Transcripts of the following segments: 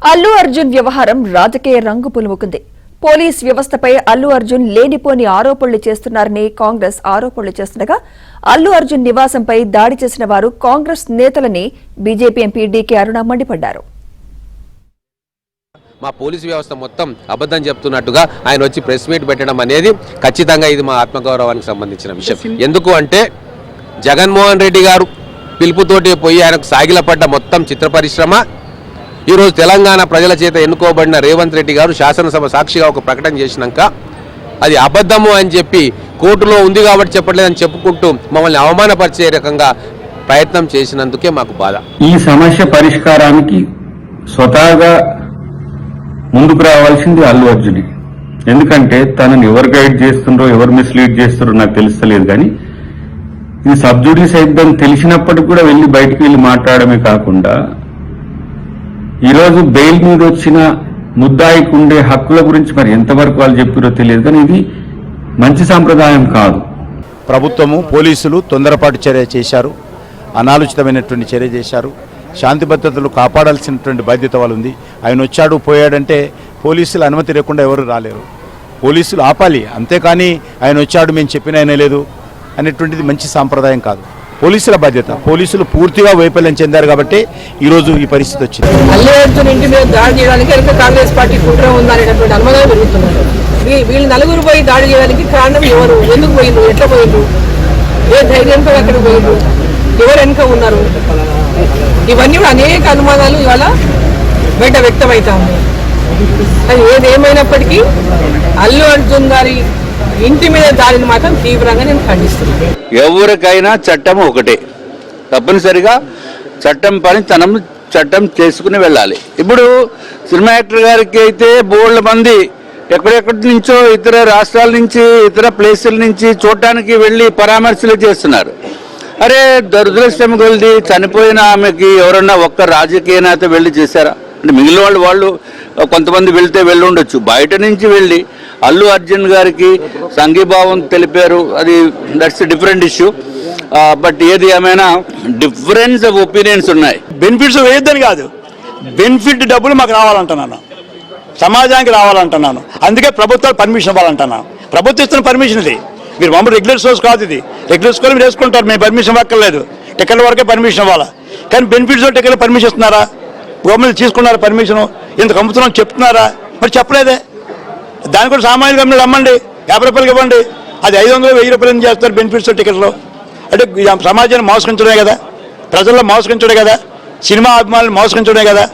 అల్లు అర్జున్ వ్యవహారం రాజకీయ రంగు పులుముకుంది. పోలీస్ వ్యవస్థపై అల్లు అర్జున్ లేనిపోని ఆరోపణలు చేస్తున్నారని కాంగ్రెస్ ఆరోపణలు చేస్తుండగా అల్లు అర్జున్ నివాసంపై దాడి చేసిన వారు కాంగ్రెస్ నేతలని బీజేపీ ఎంపీ డీకే అరుణ మండిపడ్డారు. మా పోలీసు వ్యవస్థ మొత్తం అబద్ధం చెప్తున్నట్టుగా ఆయన వచ్చి ప్రెస్ మీట్ పెట్టడం అనేది ఖచ్చితంగా ఇది మా ఆత్మగౌరవానికి సంబంధించిన విషయం. ఎందుకు అంటే జగన్మోహన్ రెడ్డి గారు పిలుపుతోటి పోయి ఆయనకు సాగిలపడ్డ మొత్తం చిత్ర పరిశ్రమ ఈరోజు తెలంగాణ ప్రజల చేత ఎన్నుకోబడిన రేవంత్ రెడ్డి గారు శాసనసభ సాక్షిగా ఒక ప్రకటన చేసినాక అది అబద్ధము అని చెప్పి కోర్టులో ఉంది కాబట్టి చెప్పట్లేదని చెప్పుకుంటూ మమ్మల్ని అవమానపరిచే రకంగా ప్రయత్నం చేసినందుకే మాకు బాధ. ఈ సమస్య పరిష్కారానికి స్వతహాగా ముందుకు రావాల్సింది అల్లు అర్జున్. ఎందుకంటే తనని ఎవరు గైడ్ చేస్తుండ్రో ఎవరు మిస్లీడ్ చేస్తుండ్రో నాకు తెలుస్తలేదు. కానీ ఇది సబ్జుడీస్ అయిద్దని తెలిసినప్పటికి కూడా బయటికి వెళ్ళి మాట్లాడమే కాకుండా ఈరోజు బెయిల్ మీద వచ్చిన ముద్దాయికి ఉండే హక్కుల గురించి మరి ఎంతవరకు వాళ్ళు చెప్పారో తెలియదు. కానీ ఇది మంచి సాంప్రదాయం కాదు. ప్రభుత్వము పోలీసులు తొందరపాటు చర్య చేశారు, అనాలోచితమైనటువంటి చర్య చేశారు. శాంతి భద్రతలు కాపాడాల్సినటువంటి బాధ్యత వాళ్ళు ఉంది. ఆయన వచ్చాడు పోయాడంటే పోలీసులు అనుమతి లేకుండా ఎవరు రాలేరు. పోలీసులు ఆపాలి, అంతేకాని ఆయన వచ్చాడు మేము చెప్పిన ఆయన లేదు అనేటువంటిది మంచి సాంప్రదాయం కాదు. పోలీసుల బాధ్యత. పోలీసులు పూర్తిగా వైఫల్యం చెందారు కాబట్టి ఈరోజు ఈ పరిస్థితి వచ్చింది. అల్లు అర్జున్ ఇంటి మీద దాడి చేయడానికి కాంగ్రెస్ పార్టీ కుట్ర ఉందనేటటువంటి అనుమానాలు పెరుగుతున్నారు. వీళ్ళు నలుగురు పోయి దాడి చేయడానికి కారణం ఎవరు, ఎందుకు పోయిండ్రు, ఎట్లా పోయిండ్రు, ఏ ధైర్యంతో అక్కడ పోయిండ్రు, ఎవరు వెనుక ఉన్నారు, ఇవన్నీ కూడా అనేక అనుమానాలు ఇవాళ బయట వ్యక్తమవుతా ఉన్నాయి. అది ఏదేమైనప్పటికీ అల్లు అర్జున్ గారి ఇంటి మీద దాడిని మాత్రం తీవ్రంగా నేను ఖండిస్తున్నాను. ఎవరికైనా చట్టం ఒకటే, తప్పనిసరిగా చట్టం పని చట్టం చేసుకుని వెళ్ళాలి. ఇప్పుడు సినిమా యాక్టర్ గారికి అయితే బోల్డ్ మంది ఎక్కడెక్కడి నుంచో ఇతర రాష్ట్రాల నుంచి ఇతర ప్లేసుల నుంచి చూడటానికి వెళ్ళి పరామర్శలు చేస్తున్నారు. అరే దురదృష్టం కొలిది చనిపోయిన ఆమెకి ఎవరన్నా ఒక్క రాజకీయ నేత వెళ్ళి చేశారా అంటే మిగిలిన వాళ్ళు కొంతమంది వెళ్తే వెళ్ళి ఉండొచ్చు. బయట నుంచి వెళ్ళి అల్లు అర్జున్ గారికి సంఘీభావం తెలిపారు. అది దట్స్ డిఫరెంట్ ఇష్యూ. బట్ ఏది ఏమైనా డిఫరెన్స్ ఆఫ్ ఒపీనియన్స్ ఉన్నాయి. బెనిఫిట్స్ వేయద్దని కాదు, బెనిఫిట్ డబ్బులు మాకు రావాలంటున్నాను, సమాజానికి రావాలంటున్నాను. అందుకే ప్రభుత్వాలు పర్మిషన్ ఇవ్వాలంటున్నాను. ప్రభుత్వం ఇస్తున్న పర్మిషన్ ఇది. మీరు మామూలు రెగ్యులర్ సోర్స్ కాదు ఇది. రెగ్యులర్ స్కూల్ మీరు వేసుకుంటారు, మేము పర్మిషన్ ఇవ్వక్కర్లేదు. టికెట్ల వరకే పర్మిషన్ ఇవ్వాలా. కానీ బెనిఫిట్స్ టికెట్లు పర్మిషన్ ఇస్తున్నారా? గవర్నమెంట్ తీసుకున్నారా పర్మిషను? ఇంతకు అమ్ముతున్నాం చెప్తున్నారా? మరి చెప్పలేదే. దాని కూడా సామాన్యులు గమని రమ్మండి, 50 రూపాయలకి ఇవ్వండి. అది 500 1000 రూపాయలు చేస్తారు బెనిఫిట్స్ టికెట్లో. అంటే సమాజాన్ని మోసగించడే కదా, ప్రజల్లో మోసగించడే కదా, సినిమా అభిమానులు మోసగించడే కదా.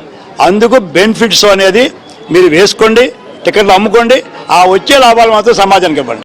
అందుకు బెనిఫిట్స్ అనేది మీరు వేసుకోండి, టికెట్లు అమ్ముకోండి, ఆ వచ్చే లాభాలు మాత్రం సమాజానికి ఇవ్వండి.